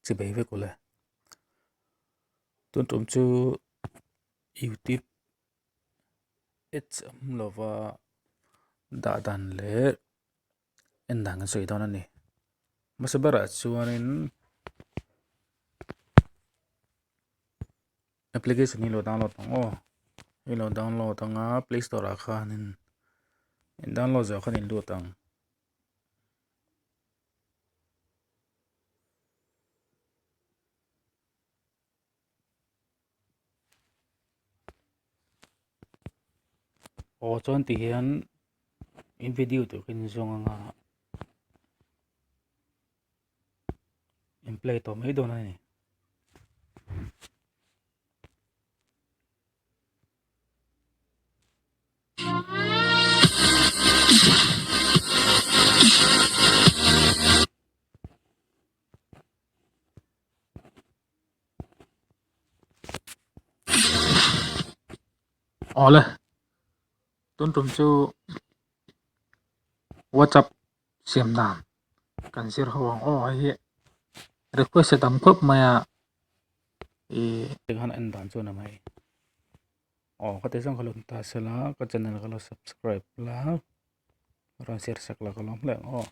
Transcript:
chỉ bảy với cô là tuần trộm chú YouTube awmlo và đã đàn lệ em đang soi đó nè mà sẽ bảo chú anh application này lo download tang lo download tang Play Store kha nên download giờ kha nên lo tang chọn thì hiện in video tụi kinh dùng in play to mấy đồ nàyเลยtuần trộm chú WhatsApp xem đàn cần xịt hoàng ấy request tầm khớp mà tiếng Hàn anh đàn cho nằm hay có thể xong kalau ta sẽ là có channel kalau subscribe lah orang share sak lah kalau leng